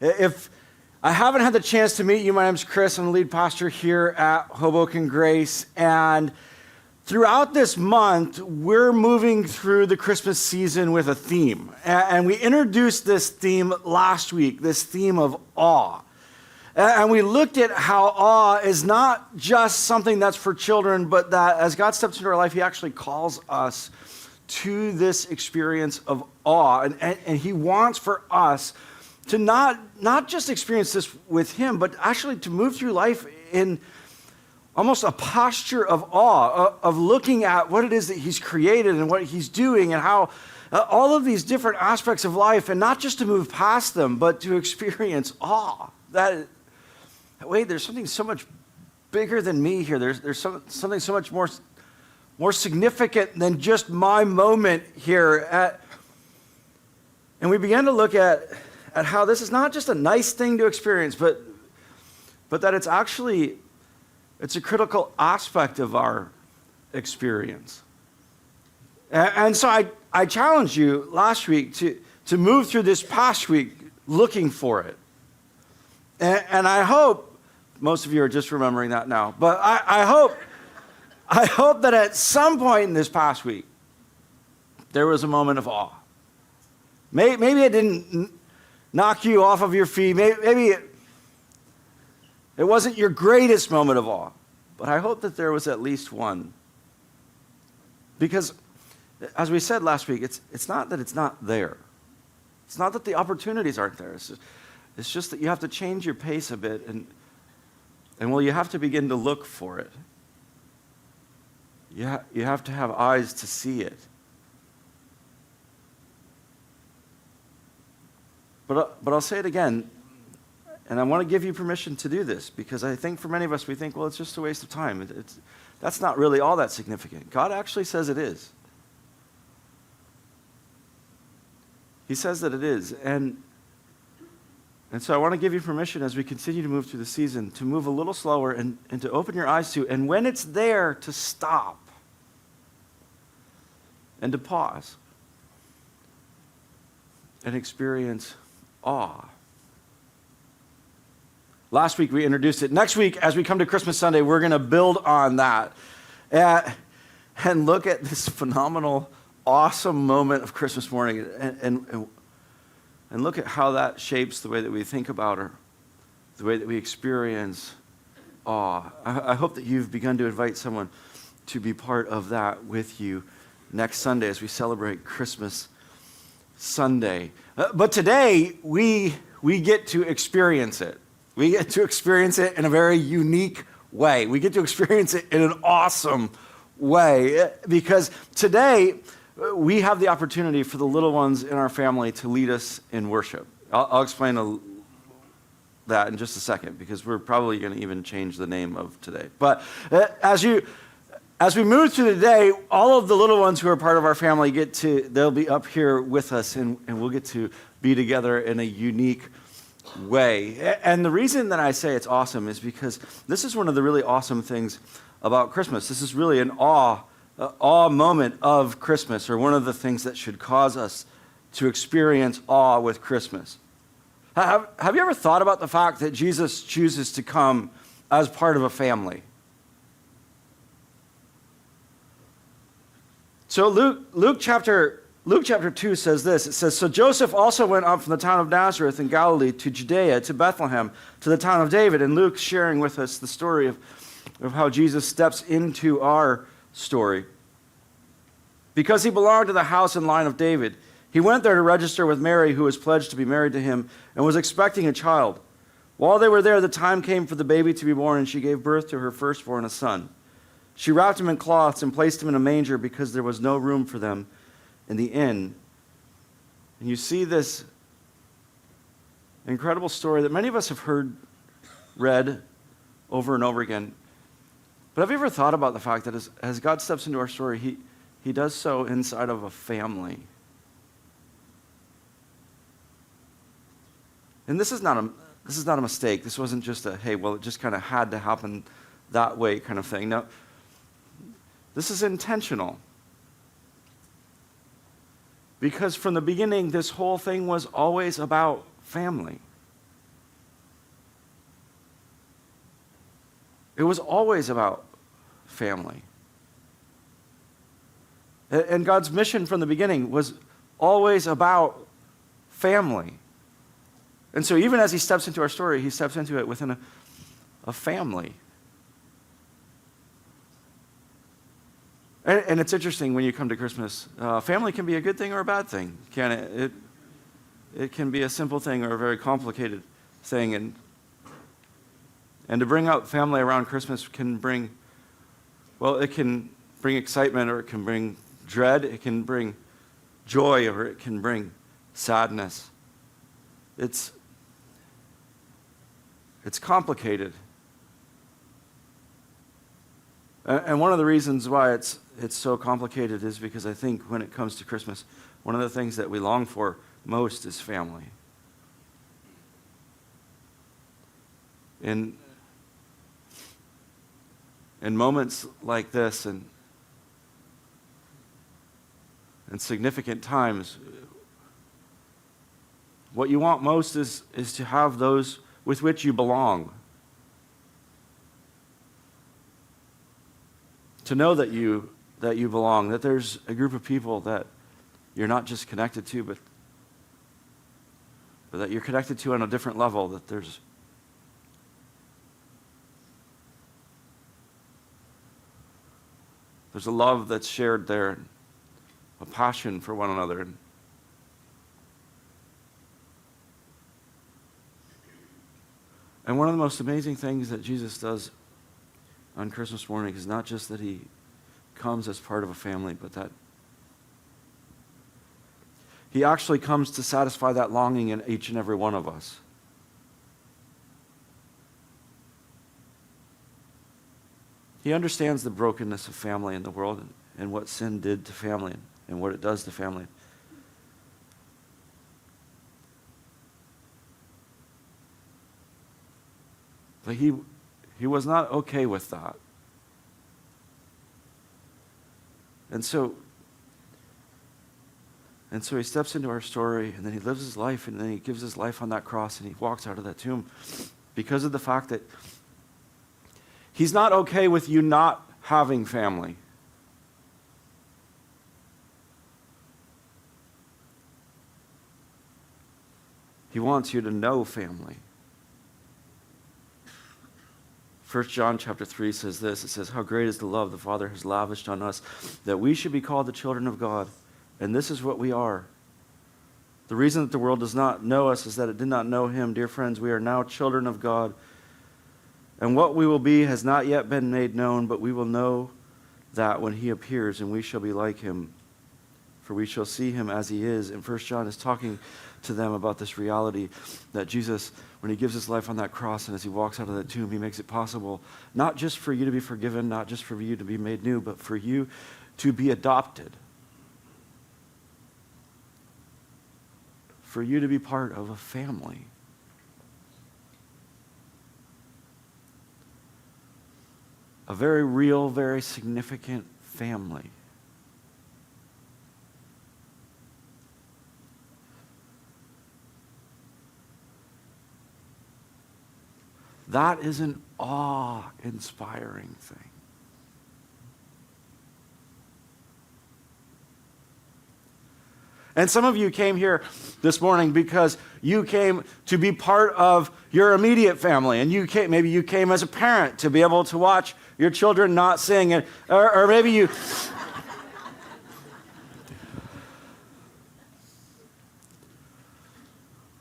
If I haven't had the chance to meet you, my name's Chris. I'm the lead pastor here at Hoboken Grace. And throughout this month, we're moving through the Christmas season with a theme. And we introduced this theme last week, this theme of awe. And we looked at how awe is not just something that's for children, but that as God steps into our life, He actually calls us to this experience of awe. And He wants for us to not just experience this with Him, but actually to move through life in almost a posture of awe, of looking at what it is that He's created and what He's doing and how all of these different aspects of life, and not just to move past them, but to experience awe. Wait, there's something so much bigger than me here. There's something so much more significant than just my moment here. And we began to look at how this is not just a nice thing to experience, but that it's a critical aspect of our experience. And so I challenged you last week to move through this past week looking for it. And I hope, most of you are just remembering that now, but I hope that at some point in this past week, there was a moment of awe. Maybe it didn't knock you off of your feet. Maybe it wasn't your greatest moment of awe, but I hope that there was at least one. Because, as we said last week, it's not that it's not there. It's not that the opportunities aren't there. It's just that you have to change your pace a bit, and you have to begin to look for it. You have to have eyes to see it. But I'll say it again, and I want to give you permission to do this, because I think for many of us, we think, well, it's just a waste of time. That's not really all that significant. God actually says it is. He says that it is. And so I want to give you permission as we continue to move through the season to move a little slower and to open your eyes to, and when it's there, to stop and to pause and experience awe. Last week we introduced it. Next week, as we come to Christmas Sunday, we're going to build on that and look at this phenomenal, awesome moment of Christmas morning and look at how that shapes the way that we think about her, the way that we experience awe. I hope that you've begun to invite someone to be part of that with you next Sunday as we celebrate Christmas Sunday. But today, we get to experience it. We get to experience it in a very unique way. We get to experience it in an awesome way, because today we have the opportunity for the little ones in our family to lead us in worship. I'll explain that in just a second, because we're probably going to even change the name of today. But as we move through the day, all of the little ones who are part of our family they'll be up here with us, and we'll get to be together in a unique way. And the reason that I say it's awesome is because this is one of the really awesome things about Christmas. This is really an awe moment of Christmas, or one of the things that should cause us to experience awe with Christmas. Have you ever thought about the fact that Jesus chooses to come as part of a family? So Luke chapter 2 says this. It says, "So Joseph also went up from the town of Nazareth in Galilee to Judea, to Bethlehem, to the town of David." And Luke's sharing with us the story of how Jesus steps into our story. "Because he belonged to the house and line of David, he went there to register with Mary, who was pledged to be married to him and was expecting a child. While they were there, the time came for the baby to be born, and she gave birth to her firstborn, a son. She wrapped him in cloths and placed him in a manger because there was no room for them in the inn." And you see this incredible story that many of us have read over and over again. But have you ever thought about the fact that as God steps into our story, he does so inside of a family? And this is not a mistake. This wasn't just hey, well, it just kind of had to happen that way kind of thing. No, this is intentional. Because from the beginning, this whole thing was always about family. It was always about family. And God's mission from the beginning was always about family. And so even as he steps into our story, he steps into it within a family. And it's interesting when you come to Christmas, family can be a good thing or a bad thing, can it? It can be a simple thing or a very complicated thing. And to bring out family around Christmas can bring, well, it can bring excitement, or it can bring dread, it can bring joy, or it can bring sadness. It's complicated. And one of the reasons why it's so complicated is because I think when it comes to Christmas, one of the things that we long for most is family. In moments like this and significant times, what you want most is to have those with which you belong. To know that you belong, that there's a group of people that you're not just connected to, but that you're connected to on a different level, that there's a love that's shared there, a passion for one another. And one of the most amazing things that Jesus does on Christmas morning is not just that he comes as part of a family, but that he actually comes to satisfy that longing in each and every one of us. He understands the brokenness of family in the world and what sin did to family and what it does to family. But he was not okay with that. And so he steps into our story, and then he lives his life, and then he gives his life on that cross, and he walks out of that tomb because of the fact that he's not okay with you not having family. He wants you to know family. 1 John chapter 3 says this. It says, "How great is the love the Father has lavished on us, that we should be called the children of God. And this is what we are. The reason that the world does not know us is that it did not know him. Dear friends, we are now children of God. And what we will be has not yet been made known, but we will know that when he appears, and we shall be like him, for we shall see him as he is." And 1 John is talking to them about this reality that Jesus, when he gives his life on that cross and as he walks out of that tomb, he makes it possible not just for you to be forgiven, not just for you to be made new, but for you to be adopted. For you to be part of a family. A very real, very significant family. That is an awe-inspiring thing. And some of you came here this morning because you came to be part of your immediate family. And maybe you came as a parent to be able to watch your children not sing. Or maybe you...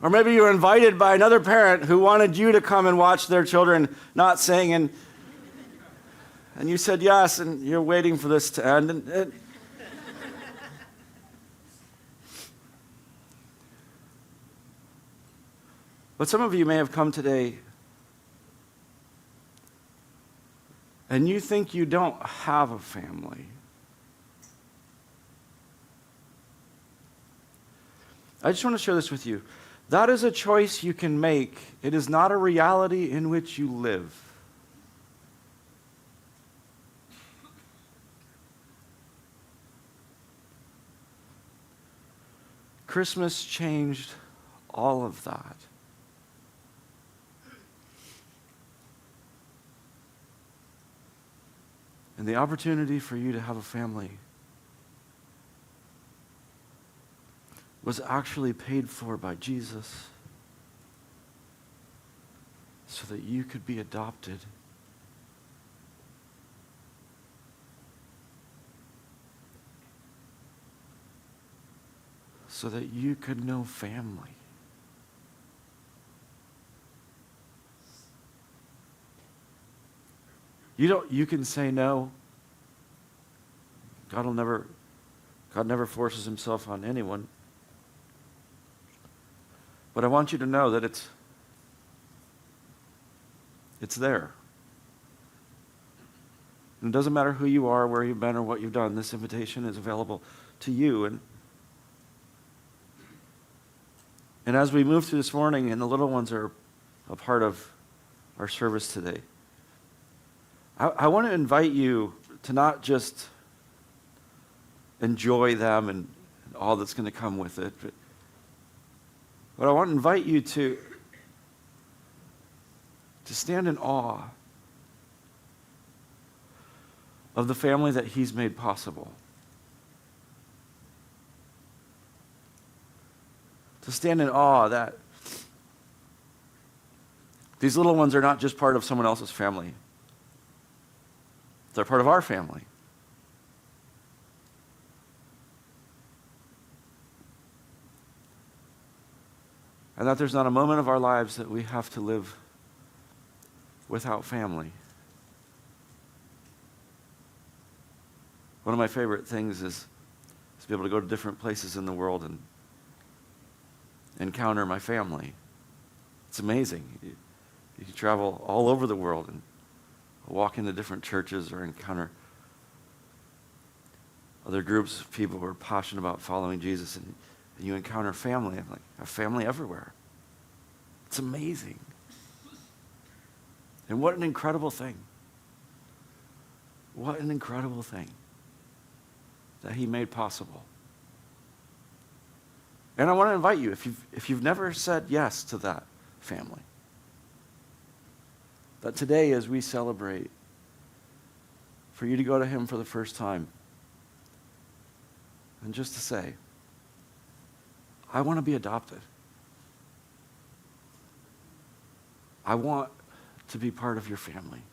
Or maybe you were invited by another parent who wanted you to come and watch their children not sing. And you said yes, and you're waiting for this to end. But some of you may have come today and you think you don't have a family. I just want to share this with you. That is a choice you can make. It is not a reality in which you live. Christmas changed all of that. And the opportunity for you to have a family was actually paid for by Jesus so that you could be adopted. So that you could know family. You can say no. God never forces himself on anyone. But I want you to know that it's there. And it doesn't matter who you are, where you've been, or what you've done. This invitation is available to you. And as we move through this morning, and the little ones are a part of our service today, I want to invite you to not just enjoy them and all that's going to come with it, but I want to invite you to stand in awe of the family that he's made possible. To stand in awe that these little ones are not just part of someone else's family. They're part of our family. And that there's not a moment of our lives that we have to live without family. One of my favorite things is to be able to go to different places in the world and encounter my family. It's amazing. You can travel all over the world and walk into different churches or encounter other groups of people who are passionate about following Jesus, and you encounter family. I'm like, I have family everywhere. It's amazing. And what an incredible thing. What an incredible thing that he made possible. And I want to invite you, if you've never said yes to that family, that today as we celebrate, for you to go to him for the first time and just to say, I want to be adopted. I want to be part of your family.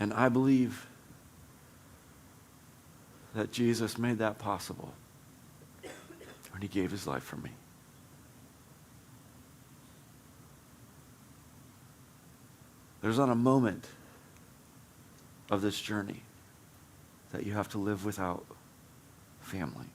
And I believe that Jesus made that possible when he gave his life for me. There's not a moment of this journey that you have to live without family.